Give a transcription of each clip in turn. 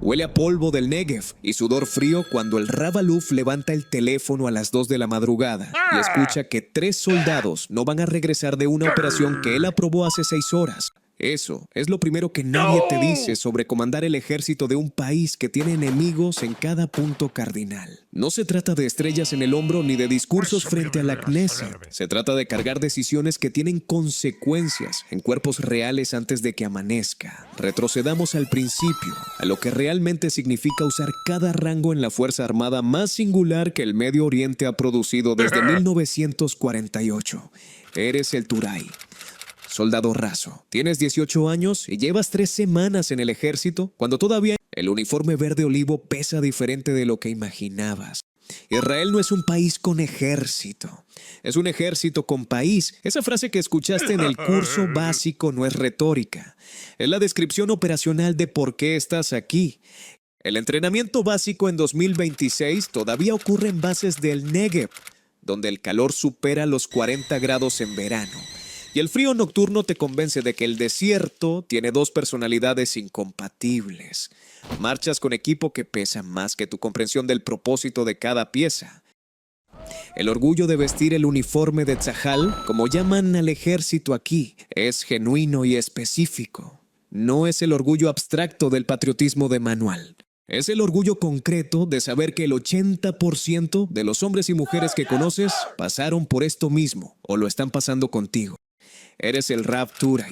Huele a polvo del Negev y sudor frío cuando el Rab Aluf levanta el teléfono a las 2 de la madrugada y escucha que 3 soldados no van a regresar de una operación que él aprobó hace 6 horas. Eso es lo primero que nadie te dice sobre comandar el ejército de un país que tiene enemigos en cada punto cardinal. No se trata de estrellas en el hombro ni de discursos frente a la Knesset. Se trata de cargar decisiones que tienen consecuencias en cuerpos reales antes de que amanezca. Retrocedamos al principio, a lo que realmente significa usar cada rango en la Fuerza Armada más singular que el Medio Oriente ha producido desde 1948. Eres el Turay. Soldado raso, tienes 18 años y llevas 3 semanas en el ejército cuando todavía el uniforme verde olivo pesa diferente de lo que imaginabas. Israel no es un país con ejército, es un ejército con país. Esa frase que escuchaste en el curso básico no es retórica, es la descripción operacional de por qué estás aquí. El entrenamiento básico en 2026 todavía ocurre en bases del Negev, donde el calor supera los 40 grados en verano. Y el frío nocturno te convence de que el desierto tiene 2 personalidades incompatibles. Marchas con equipo que pesa más que tu comprensión del propósito de cada pieza. El orgullo de vestir el uniforme de Tzahal, como llaman al ejército aquí, es genuino y específico. No es el orgullo abstracto del patriotismo de manual. Es el orgullo concreto de saber que el 80% de los hombres y mujeres que conoces pasaron por esto mismo o lo están pasando contigo. Eres el Rab Turay,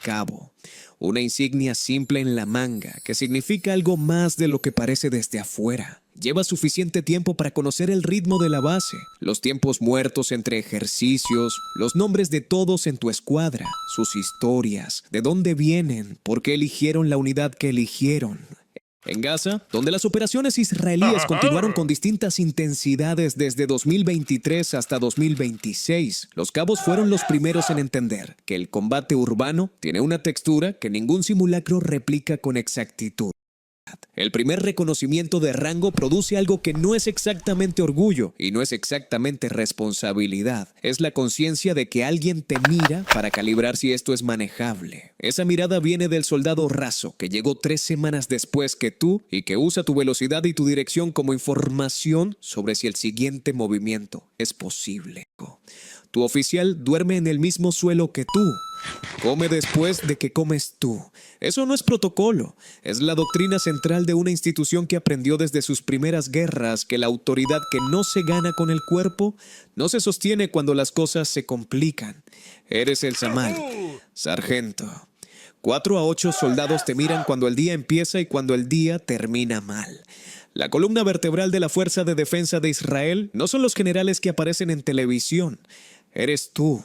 cabo, una insignia simple en la manga que significa algo más de lo que parece desde afuera. Lleva suficiente tiempo para conocer el ritmo de la base, los tiempos muertos entre ejercicios, los nombres de todos en tu escuadra, sus historias, de dónde vienen, por qué eligieron la unidad que eligieron. En Gaza, donde las operaciones israelíes continuaron con distintas intensidades desde 2023 hasta 2026, los cabos fueron los primeros en entender que el combate urbano tiene una textura que ningún simulacro replica con exactitud. El primer reconocimiento de rango produce algo que no es exactamente orgullo y no es exactamente responsabilidad. Es la conciencia de que alguien te mira para calibrar si esto es manejable. Esa mirada viene del soldado raso que llegó 3 semanas después que tú y que usa tu velocidad y tu dirección como información sobre si el siguiente movimiento es posible. Tu oficial duerme en el mismo suelo que tú. Come después de que comes tú. Eso no es protocolo. Es la doctrina central de una institución que aprendió desde sus primeras guerras que la autoridad que no se gana con el cuerpo no se sostiene cuando las cosas se complican. Eres el Samal, sargento. 4 a 8 soldados te miran cuando el día empieza y cuando el día termina mal. La columna vertebral de la Fuerza de Defensa de Israel no son los generales que aparecen en televisión. Eres tú.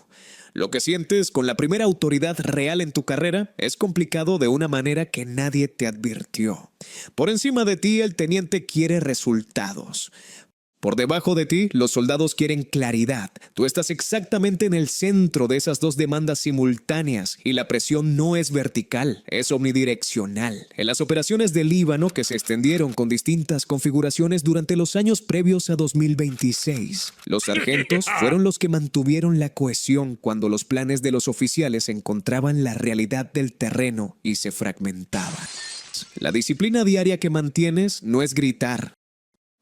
Lo que sientes con la primera autoridad real en tu carrera es complicado de una manera que nadie te advirtió. Por encima de ti, el teniente quiere resultados. Por debajo de ti, los soldados quieren claridad. Tú estás exactamente en el centro de esas 2 demandas simultáneas y la presión no es vertical, es omnidireccional. En las operaciones del Líbano, que se extendieron con distintas configuraciones durante los años previos a 2026, los sargentos fueron los que mantuvieron la cohesión cuando los planes de los oficiales encontraban la realidad del terreno y se fragmentaban. La disciplina diaria que mantienes no es gritar.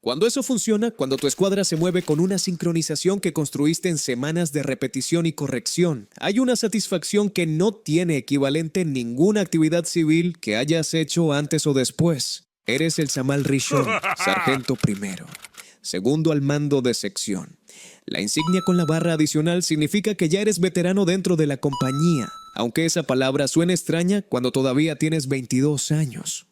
Cuando eso funciona, cuando tu escuadra se mueve con una sincronización que construiste en semanas de repetición y corrección, hay una satisfacción que no tiene equivalente en ninguna actividad civil que hayas hecho antes o después. Eres el Samal Rishon, sargento primero, segundo al mando de sección. La insignia con la barra adicional significa que ya eres veterano dentro de la compañía, aunque esa palabra suene extraña cuando todavía tienes 22 años.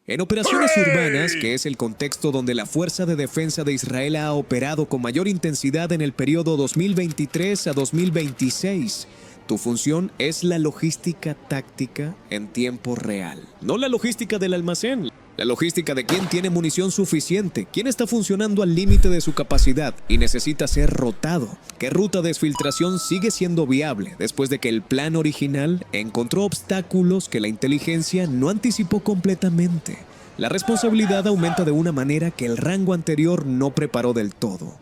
En operaciones urbanas, que es el contexto donde la Fuerza de Defensa de Israel ha operado con mayor intensidad en el periodo 2023 a 2026, tu función es la logística táctica en tiempo real. No la logística del almacén, la logística de quién tiene munición suficiente, quién está funcionando al límite de su capacidad y necesita ser rotado, qué ruta de exfiltración sigue siendo viable después de que el plan original encontró obstáculos que la inteligencia no anticipó completamente. La responsabilidad aumenta de una manera que el rango anterior no preparó del todo.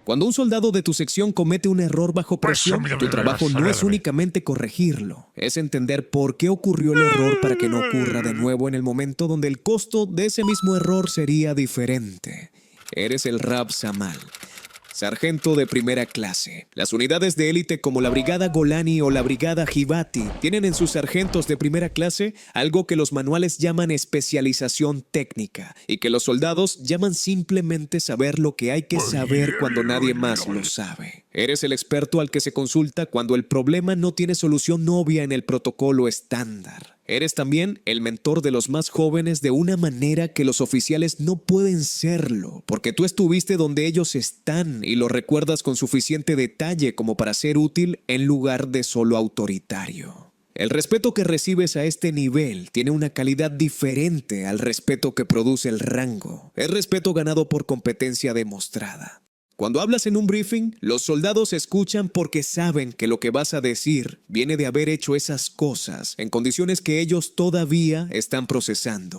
Cuando un soldado de tu sección comete un error bajo presión, tu trabajo no es únicamente corregirlo, es entender por qué ocurrió el error para que no ocurra de nuevo en el momento donde el costo de ese mismo error sería diferente. Eres el Rab Samal, sargento de primera clase. Las unidades de élite como la Brigada Golani o la Brigada Givati tienen en sus sargentos de primera clase algo que los manuales llaman especialización técnica y que los soldados llaman simplemente saber lo que hay que saber cuando nadie más lo sabe. Eres el experto al que se consulta cuando el problema no tiene solución obvia en el protocolo estándar. Eres también el mentor de los más jóvenes de una manera que los oficiales no pueden serlo, porque tú estuviste donde ellos están y lo recuerdas con suficiente detalle como para ser útil en lugar de solo autoritario. El respeto que recibes a este nivel tiene una calidad diferente al respeto que produce el rango. Es respeto ganado por competencia demostrada. Cuando hablas en un briefing, los soldados escuchan porque saben que lo que vas a decir viene de haber hecho esas cosas en condiciones que ellos todavía están procesando.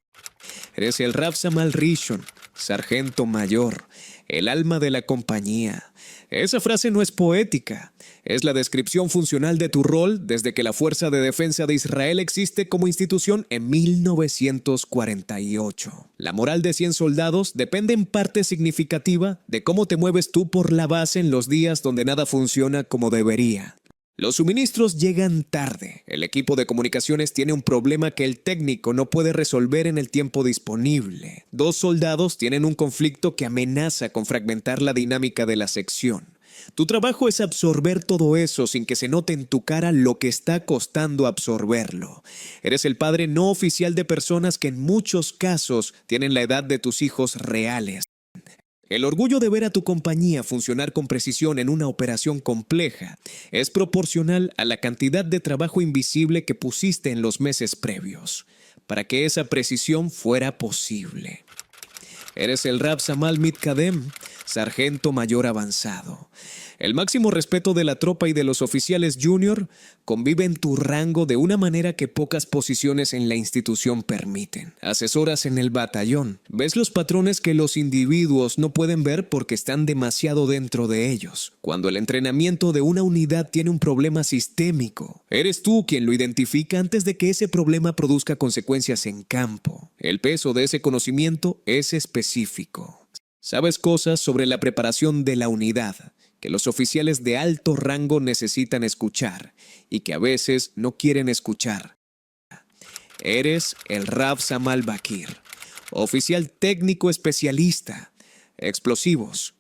Eres el Rab Samal Rishon, sargento mayor, el alma de la compañía. Esa frase no es poética, es la descripción funcional de tu rol desde que la Fuerza de Defensa de Israel existe como institución en 1948. La moral de 100 soldados depende en parte significativa de cómo te mueves tú por la base en los días donde nada funciona como debería. Los suministros llegan tarde. El equipo de comunicaciones tiene un problema que el técnico no puede resolver en el tiempo disponible. 2 soldados tienen un conflicto que amenaza con fragmentar la dinámica de la sección. Tu trabajo es absorber todo eso sin que se note en tu cara lo que está costando absorberlo. Eres el padre no oficial de personas que en muchos casos tienen la edad de tus hijos reales. El orgullo de ver a tu compañía funcionar con precisión en una operación compleja es proporcional a la cantidad de trabajo invisible que pusiste en los meses previos, para que esa precisión fuera posible. Eres el Rab Samal Mitkadem, sargento mayor avanzado. El máximo respeto de la tropa y de los oficiales junior convive en tu rango de una manera que pocas posiciones en la institución permiten. Asesoras en el batallón. Ves los patrones que los individuos no pueden ver porque están demasiado dentro de ellos. Cuando el entrenamiento de una unidad tiene un problema sistémico, eres tú quien lo identifica antes de que ese problema produzca consecuencias en campo. El peso de ese conocimiento es específico. Sabes cosas sobre la preparación de la unidad que los oficiales de alto rango necesitan escuchar y que a veces no quieren escuchar. Eres el Rab Samal Bakir, oficial técnico especialista, explosivos,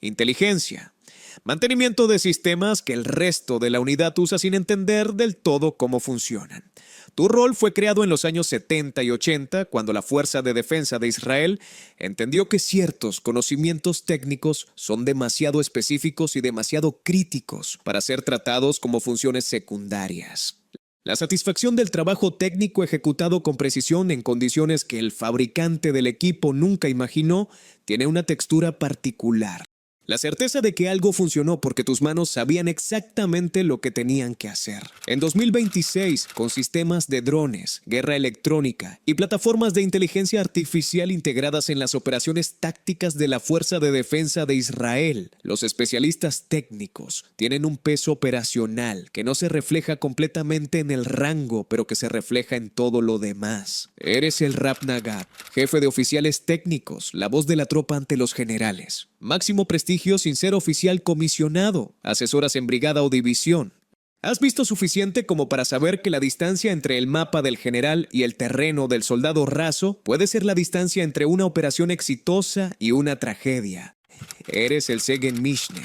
inteligencia, mantenimiento de sistemas que el resto de la unidad usa sin entender del todo cómo funcionan. Tu rol fue creado en los años 70 y 80 cuando la Fuerza de Defensa de Israel entendió que ciertos conocimientos técnicos son demasiado específicos y demasiado críticos para ser tratados como funciones secundarias. La satisfacción del trabajo técnico ejecutado con precisión en condiciones que el fabricante del equipo nunca imaginó tiene una textura particular. La certeza de que algo funcionó porque tus manos sabían exactamente lo que tenían que hacer. En 2026, con sistemas de drones, guerra electrónica y plataformas de inteligencia artificial integradas en las operaciones tácticas de la Fuerza de Defensa de Israel, los especialistas técnicos tienen un peso operacional que no se refleja completamente en el rango, pero que se refleja en todo lo demás. Eres el Rab Nagab, jefe de oficiales técnicos, la voz de la tropa ante los generales. Máximo prestigio sin ser oficial comisionado, asesoras en brigada o división. ¿Has visto suficiente como para saber que la distancia entre el mapa del general y el terreno del soldado raso puede ser la distancia entre una operación exitosa y una tragedia? Eres el Segen Mishne,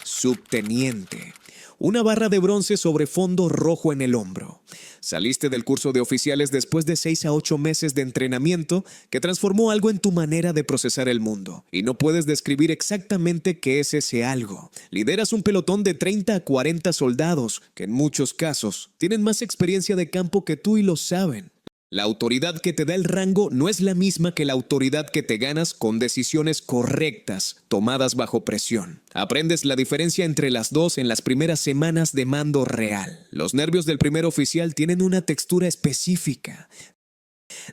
subteniente. Una barra de bronce sobre fondo rojo en el hombro. Saliste del curso de oficiales después de 6 a 8 meses de entrenamiento que transformó algo en tu manera de procesar el mundo. Y no puedes describir exactamente qué es ese algo. Lideras un pelotón de 30 a 40 soldados que en muchos casos tienen más experiencia de campo que tú y lo saben. La autoridad que te da el rango no es la misma que la autoridad que te ganas con decisiones correctas, tomadas bajo presión. Aprendes la diferencia entre las dos en las primeras semanas de mando real. Los nervios del primer oficial tienen una textura específica.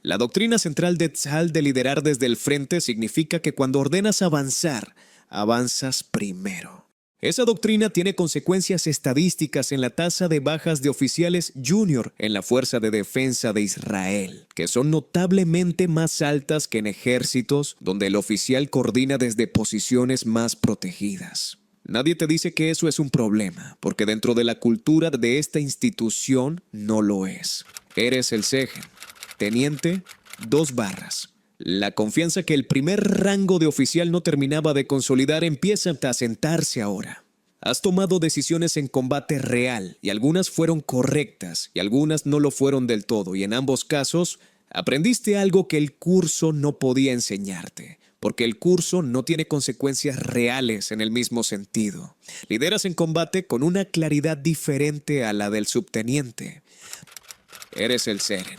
La doctrina central de Tzal de liderar desde el frente significa que cuando ordenas avanzar, avanzas primero. Esa doctrina tiene consecuencias estadísticas en la tasa de bajas de oficiales junior en la Fuerza de Defensa de Israel, que son notablemente más altas que en ejércitos donde el oficial coordina desde posiciones más protegidas. Nadie te dice que eso es un problema, porque dentro de la cultura de esta institución no lo es. Eres el Segen, teniente, 2 barras. La confianza que el primer rango de oficial no terminaba de consolidar empieza a asentarse ahora. Has tomado decisiones en combate real y algunas fueron correctas y algunas no lo fueron del todo, y en ambos casos aprendiste algo que el curso no podía enseñarte, porque el curso no tiene consecuencias reales en el mismo sentido. Lideras en combate con una claridad diferente a la del subteniente. Eres el Seren.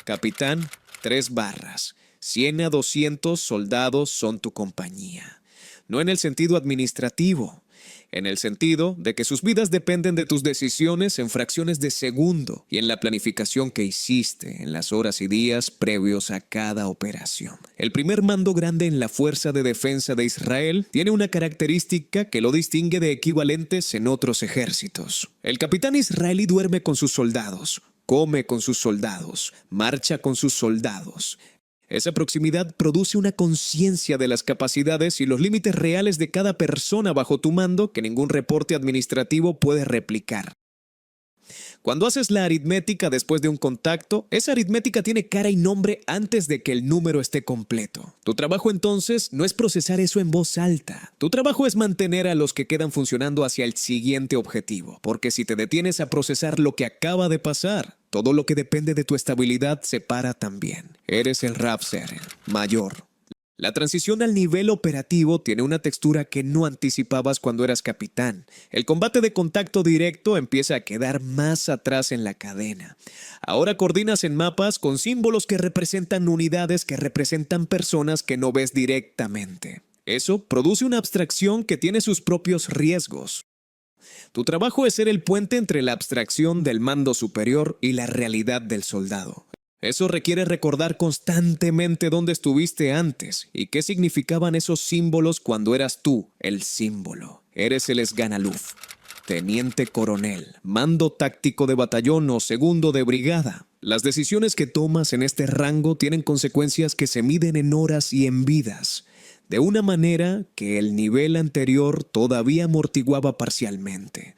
Capitán, 3 barras. 100 a 200 soldados son tu compañía. No en el sentido administrativo, en el sentido de que sus vidas dependen de tus decisiones en fracciones de segundo y en la planificación que hiciste en las horas y días previos a cada operación. El primer mando grande en la Fuerza de Defensa de Israel tiene una característica que lo distingue de equivalentes en otros ejércitos. El capitán israelí duerme con sus soldados, come con sus soldados, marcha con sus soldados. Esa proximidad produce una conciencia de las capacidades y los límites reales de cada persona bajo tu mando que ningún reporte administrativo puede replicar. Cuando haces la aritmética después de un contacto, esa aritmética tiene cara y nombre antes de que el número esté completo. Tu trabajo entonces no es procesar eso en voz alta. Tu trabajo es mantener a los que quedan funcionando hacia el siguiente objetivo, porque si te detienes a procesar lo que acaba de pasar, todo lo que depende de tu estabilidad se para también. Eres el Rab-Seren, mayor. La transición al nivel operativo tiene una textura que no anticipabas cuando eras capitán. El combate de contacto directo empieza a quedar más atrás en la cadena. Ahora coordinas en mapas con símbolos que representan unidades que representan personas que no ves directamente. Eso produce una abstracción que tiene sus propios riesgos. Tu trabajo es ser el puente entre la abstracción del mando superior y la realidad del soldado. Eso requiere recordar constantemente dónde estuviste antes y qué significaban esos símbolos cuando eras tú el símbolo. Eres el Sganaluf, teniente coronel, mando táctico de batallón o segundo de brigada. Las decisiones que tomas en este rango tienen consecuencias que se miden en horas y en vidas, de una manera que el nivel anterior todavía amortiguaba parcialmente.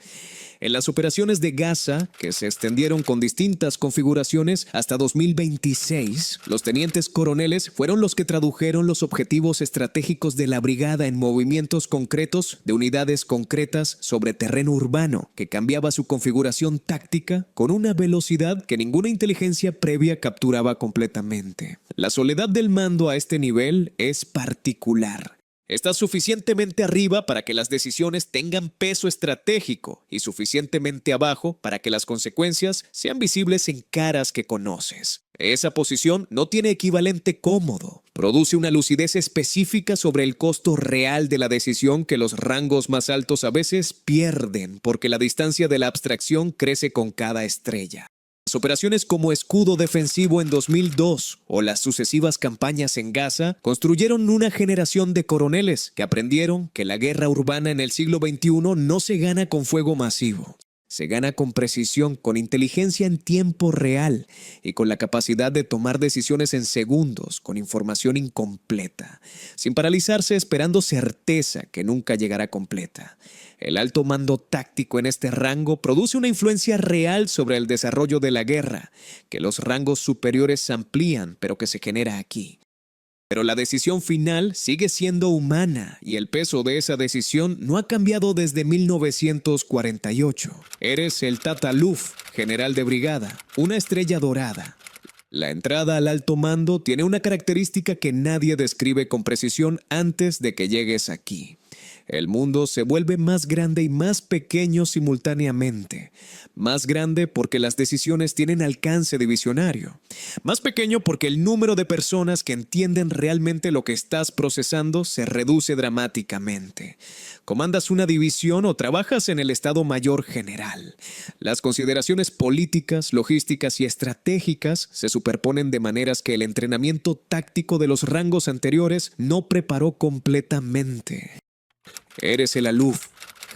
En las operaciones de Gaza, que se extendieron con distintas configuraciones hasta 2026, los tenientes coroneles fueron los que tradujeron los objetivos estratégicos de la brigada en movimientos concretos de unidades concretas sobre terreno urbano, que cambiaba su configuración táctica con una velocidad que ninguna inteligencia previa capturaba completamente. La soledad del mando a este nivel es particular. Estás suficientemente arriba para que las decisiones tengan peso estratégico y suficientemente abajo para que las consecuencias sean visibles en caras que conoces. Esa posición no tiene equivalente cómodo. Produce una lucidez específica sobre el costo real de la decisión que los rangos más altos a veces pierden porque la distancia de la abstracción crece con cada estrella. Las operaciones como escudo defensivo en 2002 o las sucesivas campañas en Gaza construyeron una generación de coroneles que aprendieron que la guerra urbana en el siglo XXI no se gana con fuego masivo. Se gana con precisión, con inteligencia en tiempo real y con la capacidad de tomar decisiones en segundos, con información incompleta, sin paralizarse esperando certeza que nunca llegará completa. El alto mando táctico en este rango produce una influencia real sobre el desarrollo de la guerra, que los rangos superiores amplían, pero que se genera aquí. Pero la decisión final sigue siendo humana y el peso de esa decisión no ha cambiado desde 1948. Eres el Tataluf, general de brigada, una estrella dorada. La entrada al alto mando tiene una característica que nadie describe con precisión antes de que llegues aquí. El mundo se vuelve más grande y más pequeño simultáneamente. Más grande porque las decisiones tienen alcance divisionario. Más pequeño porque el número de personas que entienden realmente lo que estás procesando se reduce dramáticamente. Comandas una división o trabajas en el Estado Mayor General. Las consideraciones políticas, logísticas y estratégicas se superponen de maneras que el entrenamiento táctico de los rangos anteriores no preparó completamente. Eres el Aluf,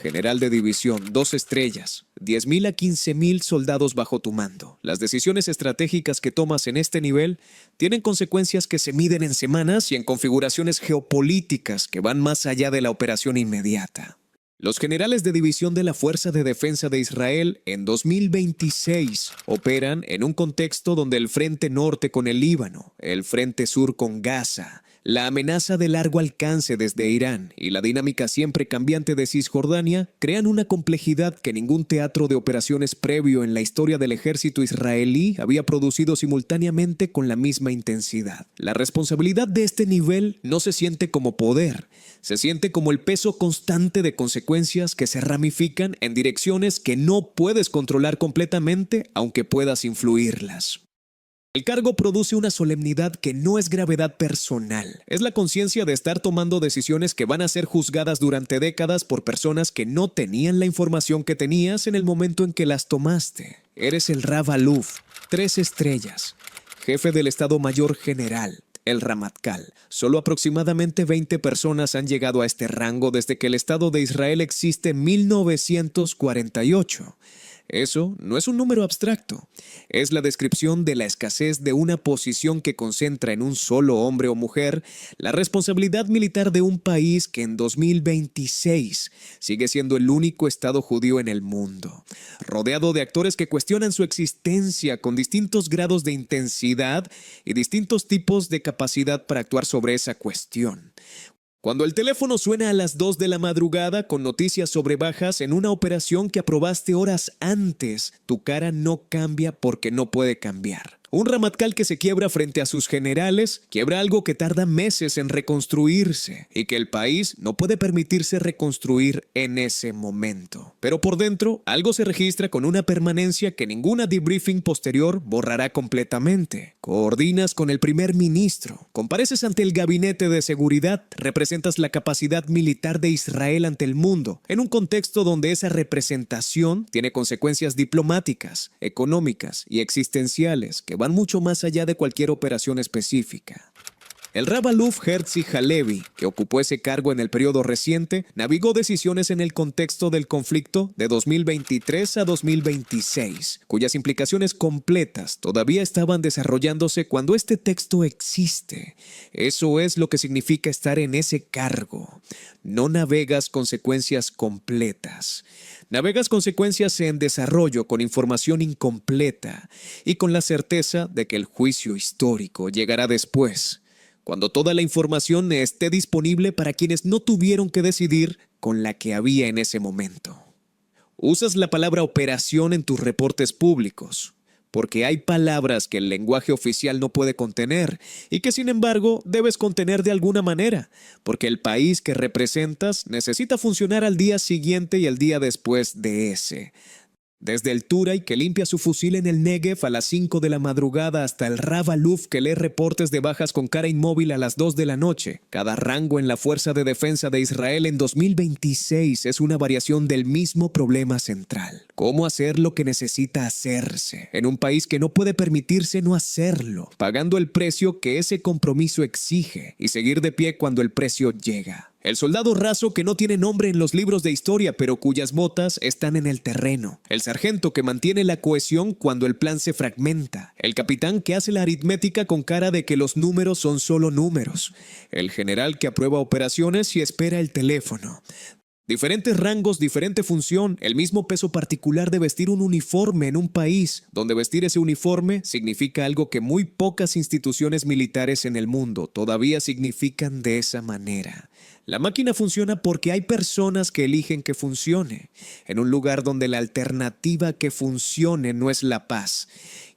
general de división, 2 estrellas, 10.000 a 15.000 soldados bajo tu mando. Las decisiones estratégicas que tomas en este nivel tienen consecuencias que se miden en semanas y en configuraciones geopolíticas que van más allá de la operación inmediata. Los generales de división de la Fuerza de Defensa de Israel en 2026 operan en un contexto donde el frente norte con el Líbano, el frente sur con Gaza, la amenaza de largo alcance desde Irán y la dinámica siempre cambiante de Cisjordania crean una complejidad que ningún teatro de operaciones previo en la historia del ejército israelí había producido simultáneamente con la misma intensidad. La responsabilidad de este nivel no se siente como poder, se siente como el peso constante de consecuencias que se ramifican en direcciones que no puedes controlar completamente, aunque puedas influirlas. El cargo produce una solemnidad que no es gravedad personal. Es la conciencia de estar tomando decisiones que van a ser juzgadas durante décadas por personas que no tenían la información que tenías en el momento en que las tomaste. Eres el Rav Aluf, 3 estrellas, jefe del Estado Mayor General, el Ramatkal. Solo aproximadamente 20 personas han llegado a este rango desde que el Estado de Israel existe en 1948. Eso no es un número abstracto, es la descripción de la escasez de una posición que concentra en un solo hombre o mujer la responsabilidad militar de un país que en 2026 sigue siendo el único estado judío en el mundo, rodeado de actores que cuestionan su existencia con distintos grados de intensidad y distintos tipos de capacidad para actuar sobre esa cuestión. Cuando el teléfono suena a las 2 de la madrugada con noticias sobre bajas en una operación que aprobaste horas antes, tu cara no cambia porque no puede cambiar. Un Ramatkal que se quiebra frente a sus generales, quiebra algo que tarda meses en reconstruirse y que el país no puede permitirse reconstruir en ese momento. Pero por dentro, algo se registra con una permanencia que ninguna debriefing posterior borrará completamente. Coordinas con el primer ministro, compareces ante el gabinete de seguridad, representas la capacidad militar de Israel ante el mundo, en un contexto donde esa representación tiene consecuencias diplomáticas, económicas y existenciales que van mucho más allá de cualquier operación específica. El Rav Aluf Herzi Halevi, que ocupó ese cargo en el periodo reciente, navegó decisiones en el contexto del conflicto de 2023 a 2026, cuyas implicaciones completas todavía estaban desarrollándose cuando este texto existe. Eso es lo que significa estar en ese cargo. No navegas consecuencias completas. Navegas consecuencias en desarrollo con información incompleta y con la certeza de que el juicio histórico llegará después, cuando toda la información esté disponible para quienes no tuvieron que decidir con la que había en ese momento. Usas la palabra operación en tus reportes públicos, porque hay palabras que el lenguaje oficial no puede contener y que sin embargo debes contener de alguna manera, porque el país que representas necesita funcionar al día siguiente y el día después de ese. Desde el Turay que limpia su fusil en el Negev a las 5 de la madrugada hasta el Rav Aluf que lee reportes de bajas con cara inmóvil a las 2 de la noche. Cada rango en la Fuerza de Defensa de Israel en 2026 es una variación del mismo problema central. ¿Cómo hacer lo que necesita hacerse en un país que no puede permitirse no hacerlo, pagando el precio que ese compromiso exige y seguir de pie cuando el precio llega? El soldado raso que no tiene nombre en los libros de historia, pero cuyas botas están en el terreno. El sargento que mantiene la cohesión cuando el plan se fragmenta. El capitán que hace la aritmética con cara de que los números son solo números. El general que aprueba operaciones y espera el teléfono. Diferentes rangos, diferente función, el mismo peso particular de vestir un uniforme en un país, donde vestir ese uniforme significa algo que muy pocas instituciones militares en el mundo todavía significan de esa manera. La máquina funciona porque hay personas que eligen que funcione, en un lugar donde la alternativa que funcione no es la paz.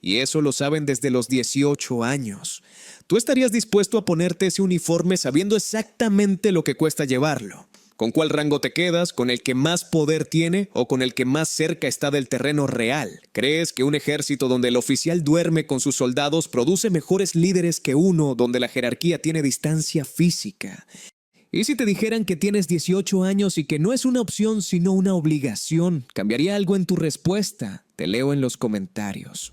Y eso lo saben desde los 18 años. ¿Tú estarías dispuesto a ponerte ese uniforme sabiendo exactamente lo que cuesta llevarlo? ¿Con cuál rango te quedas? ¿Con el que más poder tiene o con el que más cerca está del terreno real? ¿Crees que un ejército donde el oficial duerme con sus soldados produce mejores líderes que uno donde la jerarquía tiene distancia física? ¿Y si te dijeran que tienes 18 años y que no es una opción sino una obligación? ¿Cambiaría algo en tu respuesta? Te leo en los comentarios.